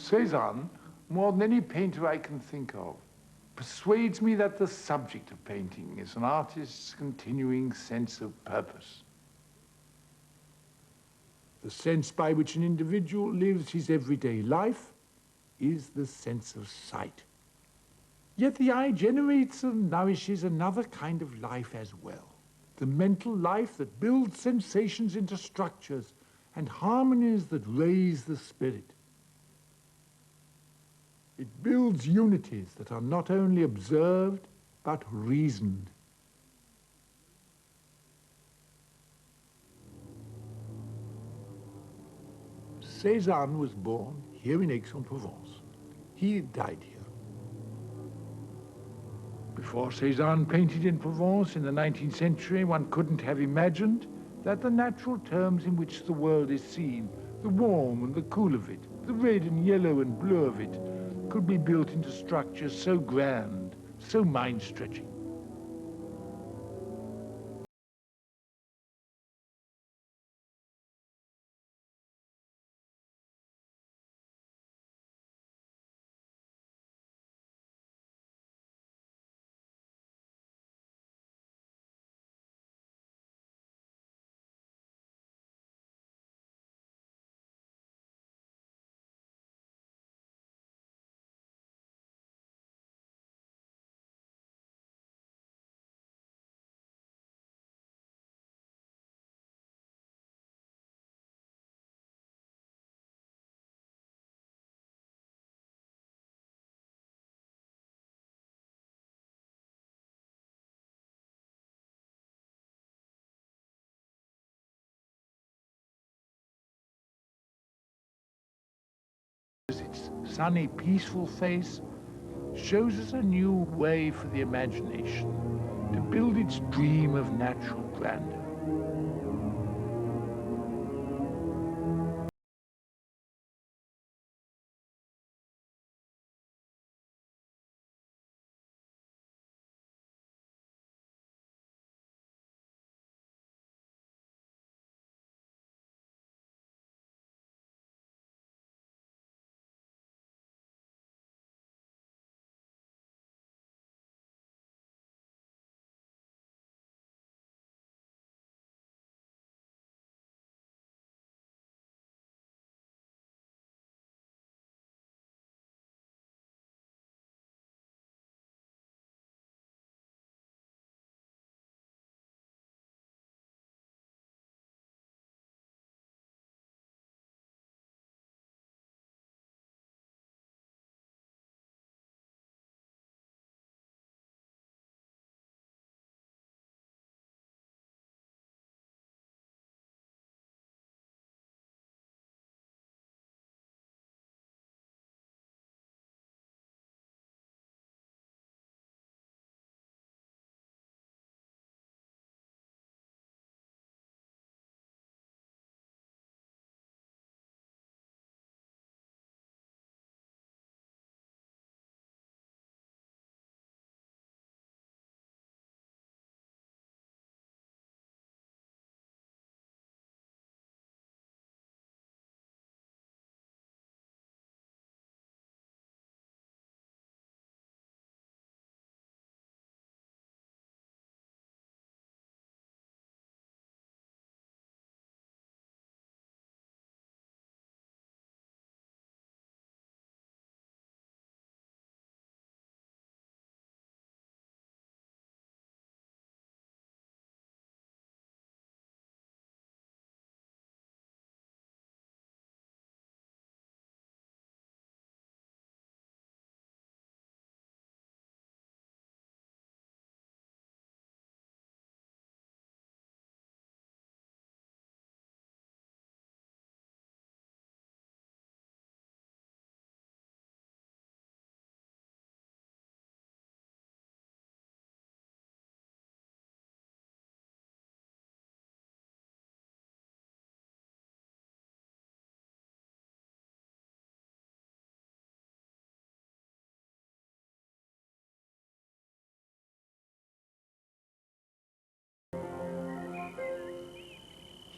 Cezanne, more than any painter I can think of, persuades me that the subject of painting is an artist's continuing sense of purpose. The sense by which an individual lives his everyday life is the sense of sight. Yet the eye generates and nourishes another kind of life as well. The mental life that builds sensations into structures and harmonies that raise the spirit. It builds unities that are not only observed, but reasoned. Cezanne was born here in Aix-en-Provence. He died here. Before Cezanne painted in Provence in the 19th century, one couldn't have imagined that the natural terms in which the world is seen, the warm and the cool of it, the red and yellow and blue of it, could be built into structures so grand, so mind-stretching. Its sunny, peaceful face shows us a new way for the imagination to build its dream of natural grandeur.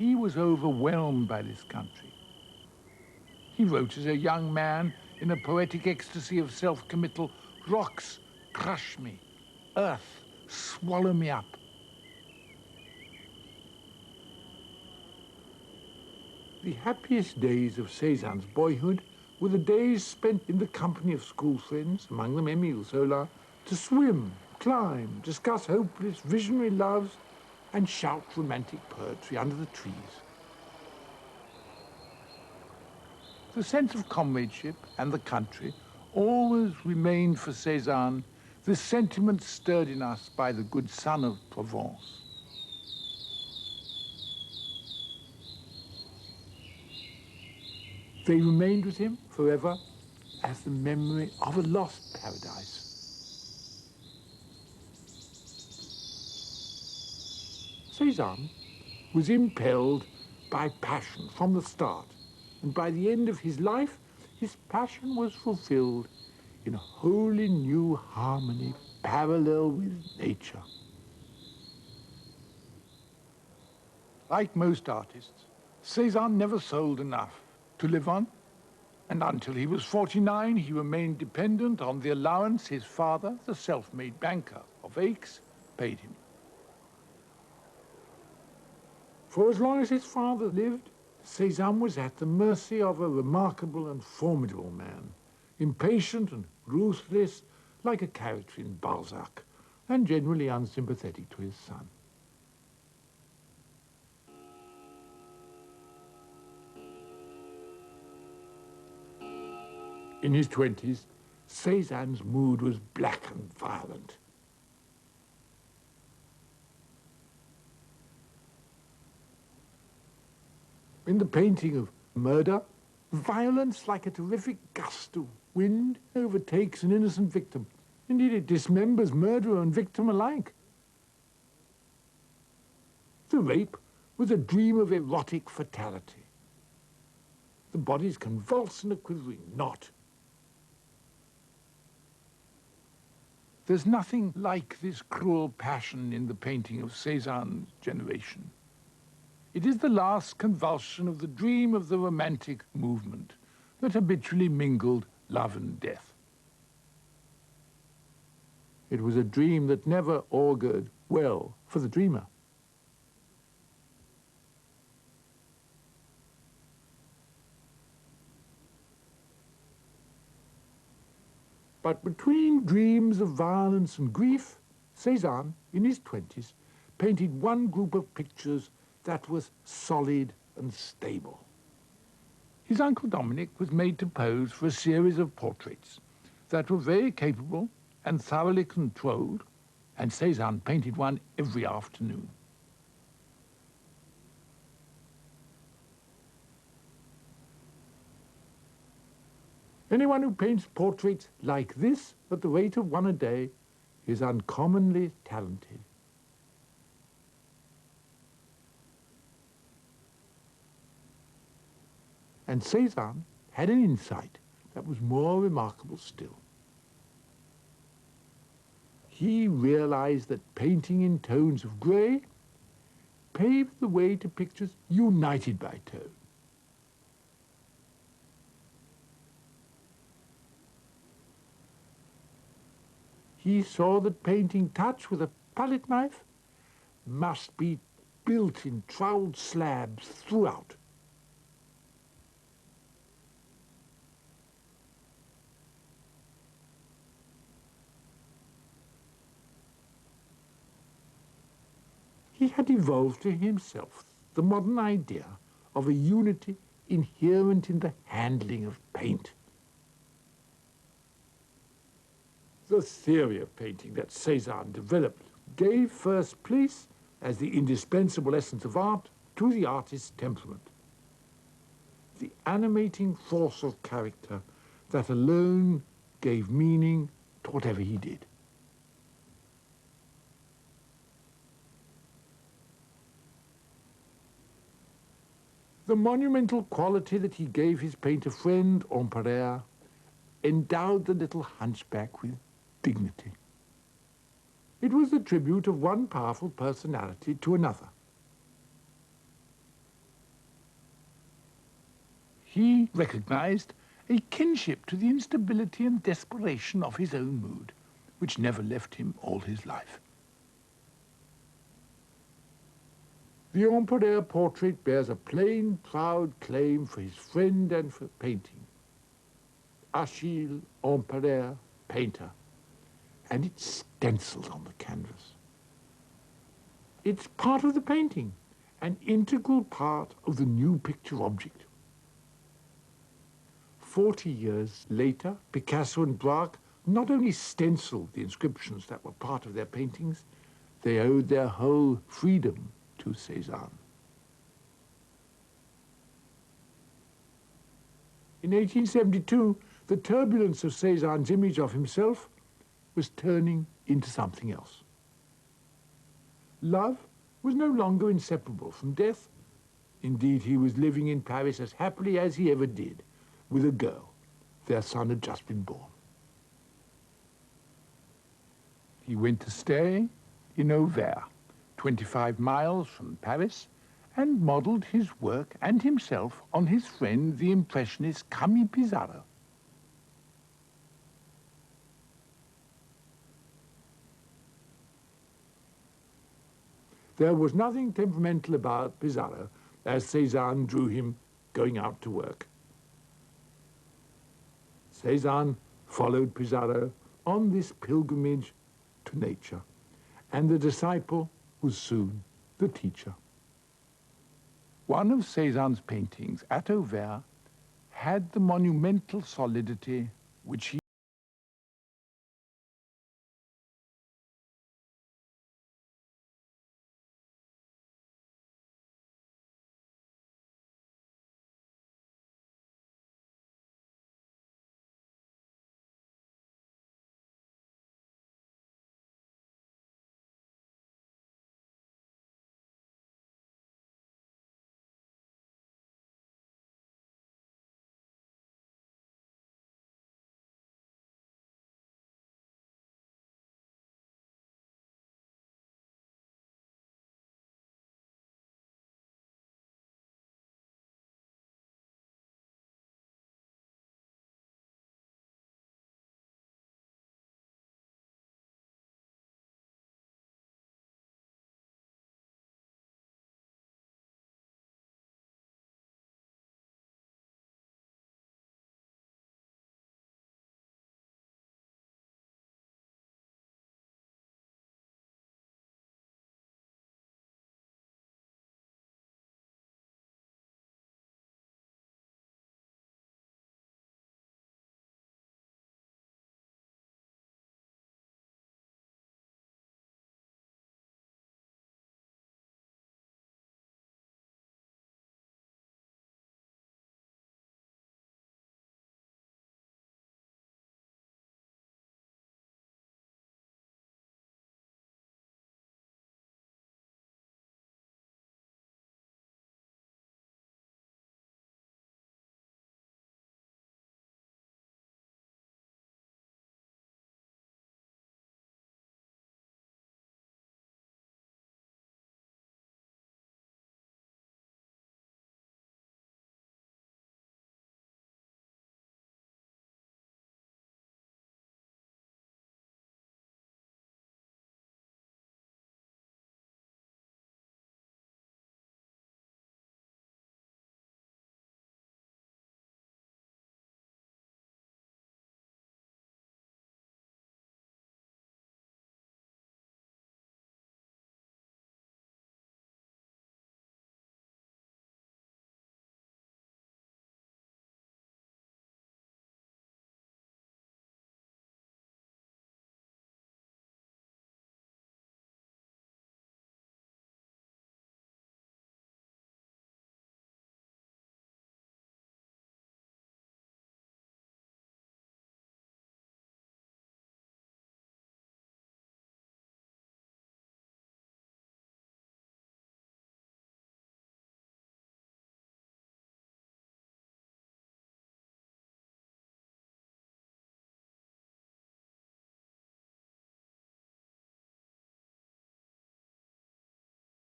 He was overwhelmed by this country. He wrote as a young man, in a poetic ecstasy of self-committal. Rocks crush me, earth swallow me up. The happiest days of Cezanne's boyhood were the days spent in the company of school friends, among them Émile Zola, to swim, climb, discuss hopeless, visionary loves, and shout romantic poetry under the trees. The sense of comradeship and the country always remained for Cezanne the sentiment stirred in us by the good son of Provence. They remained with him forever as the memory of a lost paradise. Cezanne was impelled by passion from the start, and by the end of his life, his passion was fulfilled in a wholly new harmony parallel with nature. Like most artists, Cezanne never sold enough to live on, and until he was 49, he remained dependent on the allowance his father, the self-made banker of Aix, paid him. For as long as his father lived, Cezanne was at the mercy of a remarkable and formidable man, impatient and ruthless, like a character in Balzac, and generally unsympathetic to his son. In his 20s, Cezanne's mood was black and violent. In the painting of Murder, violence like a terrific gust of wind overtakes an innocent victim. Indeed, it dismembers murderer and victim alike. The rape was a dream of erotic fatality. The bodies convulse in a quivering knot. There's nothing like this cruel passion in the painting of Cezanne's generation. It is the last convulsion of the dream of the romantic movement that habitually mingled love and death. It was a dream that never augured well for the dreamer. But between dreams of violence and grief, Cezanne, in his 20s, painted one group of pictures that was solid and stable. His uncle Dominic was made to pose for a series of portraits that were very capable and thoroughly controlled, and Cezanne painted one every afternoon. Anyone who paints portraits like this at the rate of one a day is uncommonly talented. And Cezanne had an insight that was more remarkable still. He realized that painting in tones of grey paved the way to pictures united by tone. He saw that painting touch with a palette knife must be built in troweled slabs throughout. He had evolved to himself the modern idea of a unity inherent in the handling of paint. The theory of painting that Cezanne developed gave first place, as the indispensable essence of art, to the artist's temperament. The animating force of character that alone gave meaning to whatever he did. The monumental quality that he gave his painter friend, Empereur, endowed the little hunchback with dignity. It was the tribute of one powerful personality to another. He recognized a kinship to the instability and desperation of his own mood, which never left him all his life. The Empereur portrait bears a plain, proud claim for his friend and for painting. Achille, Empereur, painter. And it's stenciled on the canvas. It's part of the painting, an integral part of the new picture object. 40 years later, Picasso and Braque not only stenciled the inscriptions that were part of their paintings, they owed their whole freedom to Cezanne. In 1872, the turbulence of Cezanne's image of himself was turning into something else. Love was no longer inseparable from death. Indeed, he was living in Paris as happily as he ever did, with a girl. Their son had just been born. He went to stay in Auvers, 25 miles from Paris, and modeled his work and himself on his friend, the impressionist Camille Pissarro. There was nothing temperamental about Pissarro as Cezanne drew him going out to work. Cezanne followed Pissarro on this pilgrimage to nature, and the disciple was soon the teacher. One of Cezanne's paintings at Auvers had the monumental solidity which he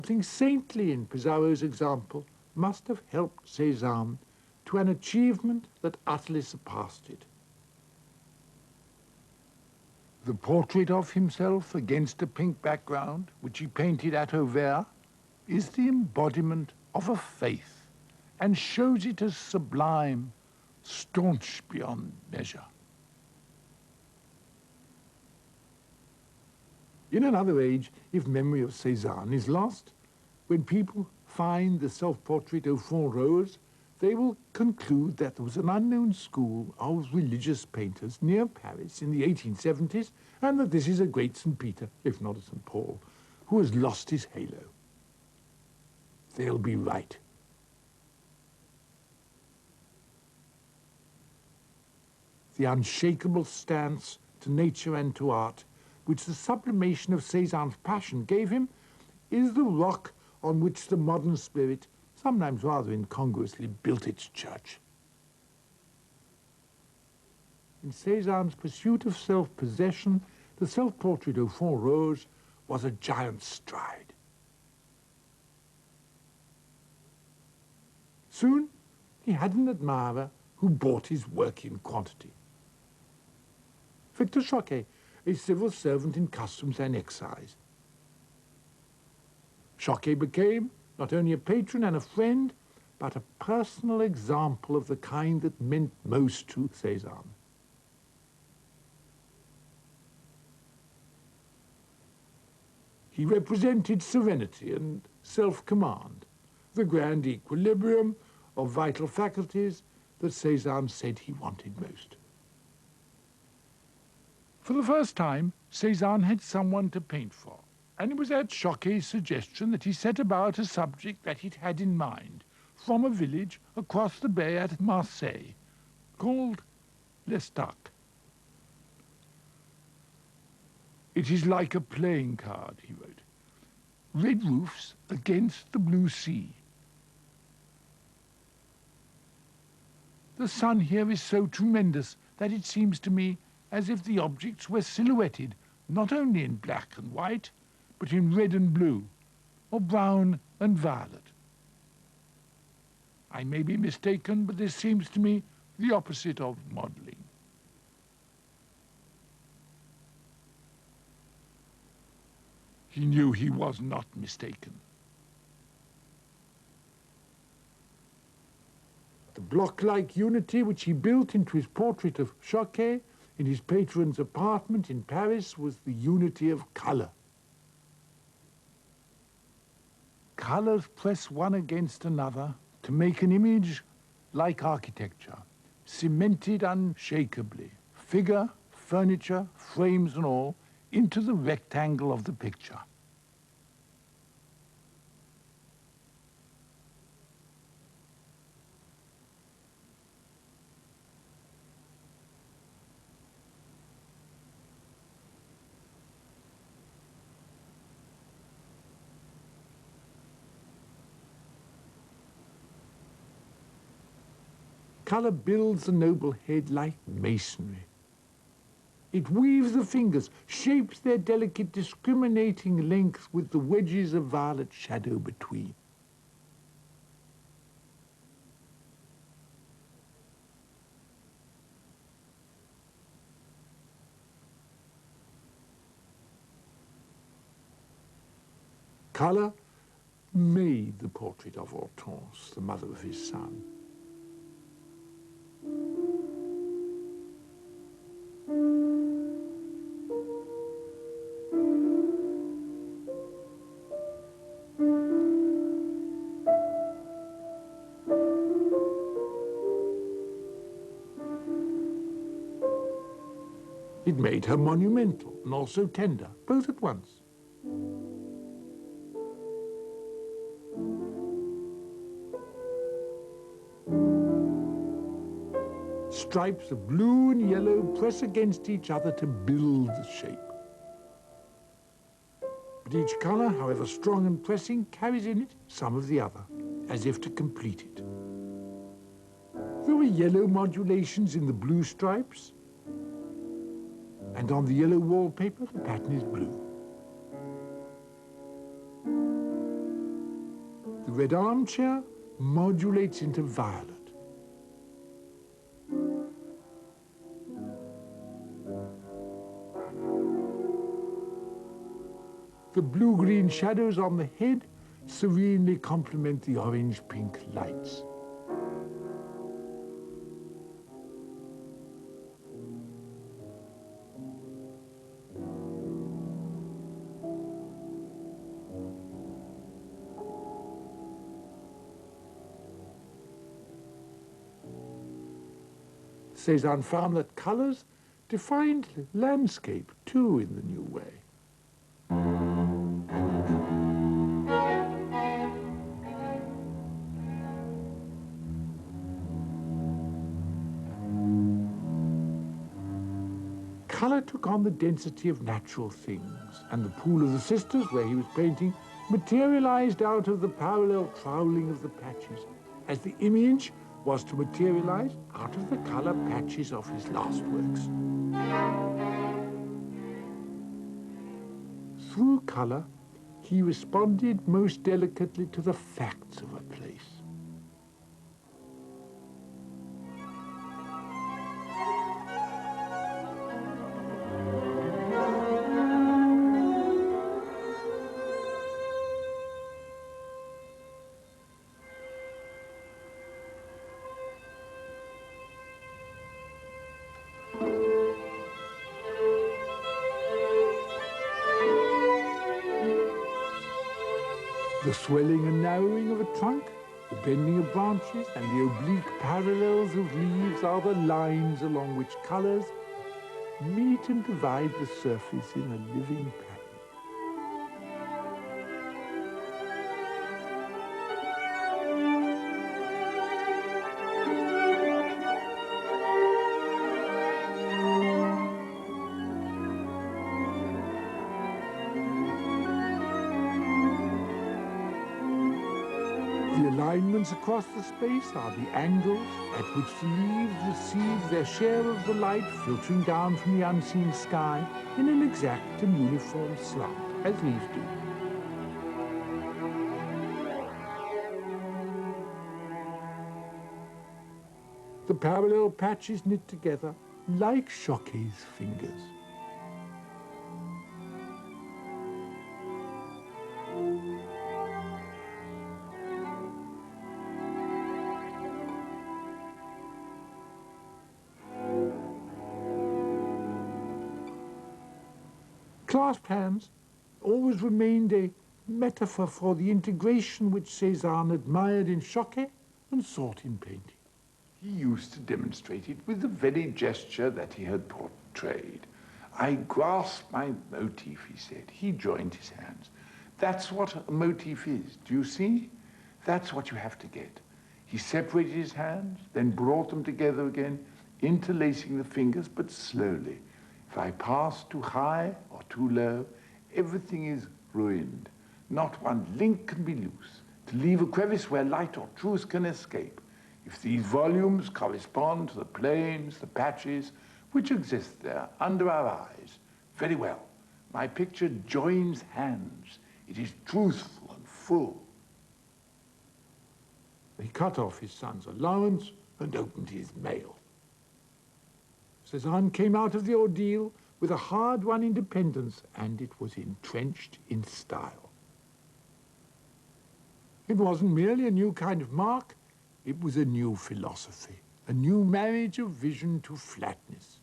something saintly in Pissarro's example must have helped Cezanne to an achievement that utterly surpassed it. The portrait of himself against a pink background, which he painted at Auvers, is the embodiment of a faith and shows it as sublime, staunch beyond measure. In another age, if memory of Cezanne is lost, when people find the self-portrait au fond rose, they will conclude that there was an unknown school of religious painters near Paris in the 1870s, and that this is a great St. Peter, if not a St. Paul, who has lost his halo. They'll be right. The unshakable stance to nature and to art, which the sublimation of Cezanne's passion gave him, is the rock on which the modern spirit, sometimes rather incongruously, built its church. In Cezanne's pursuit of self-possession, the self-portrait au fond rose was a giant's stride. Soon, he had an admirer who bought his work in quantity. Victor Choquet, a civil servant in customs and excise. Choquet became not only a patron and a friend, but a personal example of the kind that meant most to Cezanne. He represented serenity and self-command, the grand equilibrium of vital faculties that Cezanne said he wanted most. For the first time, Cezanne had someone to paint for, and it was at Choquet's suggestion that he set about a subject that he'd had in mind, from a village across the bay at Marseille, called L'Estaque. It is like a playing card, he wrote. Red roofs against the blue sea. The sun here is so tremendous that it seems to me as if the objects were silhouetted not only in black and white, but in red and blue, or brown and violet. I may be mistaken, but this seems to me the opposite of modeling. He knew he was not mistaken. The block-like unity which he built into his portrait of Choquet in his patron's apartment in Paris was the unity of color. Colors press one against another to make an image like architecture, cemented unshakably, figure, furniture, frames and all, into the rectangle of the picture. Color builds a noble head like masonry. It weaves the fingers, shapes their delicate discriminating length with the wedges of violet shadow between. Color made the portrait of Hortense, the mother of his son. It made her monumental and also tender, both at once. Stripes of blue and yellow press against each other to build the shape. But each color, however strong and pressing, carries in it some of the other, as if to complete it. There were yellow modulations in the blue stripes, and on the yellow wallpaper, the pattern is blue. The red armchair modulates into violet. The blue-green shadows on the head serenely complement the orange-pink lights. Cezanne found that colors defined landscape, too, in the new way. Color took on the density of natural things, and the Pool of the Sisters, where he was painting, materialized out of the parallel troweling of the patches, as the image was to materialize out of the color patches of his last works. Through color, he responded most delicately to the facts of a place. The swelling and narrowing of a trunk, the bending of branches, and the oblique parallels of leaves are the lines along which colors meet and divide the surface in a living pattern. The alignments across the space are the angles at which the leaves receive their share of the light filtering down from the unseen sky in an exact and uniform slant, as leaves do. The parallel patches knit together like Choquet's fingers. Clasped hands always remained a metaphor for the integration which Cezanne admired in Choquet and sought in painting. He used to demonstrate it with the very gesture that he had portrayed. I grasp my motif, he said. He joined his hands. That's what a motif is. Do you see? That's what you have to get. He separated his hands, then brought them together again, interlacing the fingers, but slowly. If I pass too high or too low, everything is ruined. Not one link can be loose, to leave a crevice where light or truth can escape. If these volumes correspond to the planes, the patches, which exist there under our eyes, very well. My picture joins hands. It is truthful and full. He cut off his son's allowance and opened his mail. Cezanne came out of the ordeal with a hard-won independence, and it was entrenched in style. It wasn't merely a new kind of mark, it was a new philosophy, a new marriage of vision to flatness.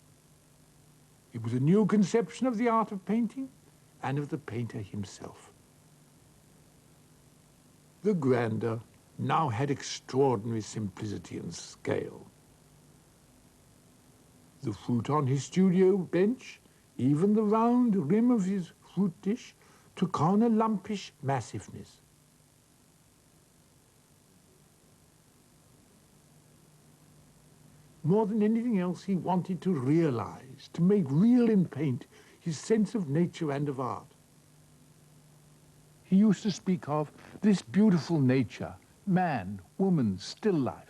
It was a new conception of the art of painting and of the painter himself. The grandeur now had extraordinary simplicity and scale. The fruit on his studio bench, even the round rim of his fruit dish, took on a lumpish massiveness. More than anything else, he wanted to realize, to make real in paint, his sense of nature and of art. He used to speak of this beautiful nature, man, woman, still life.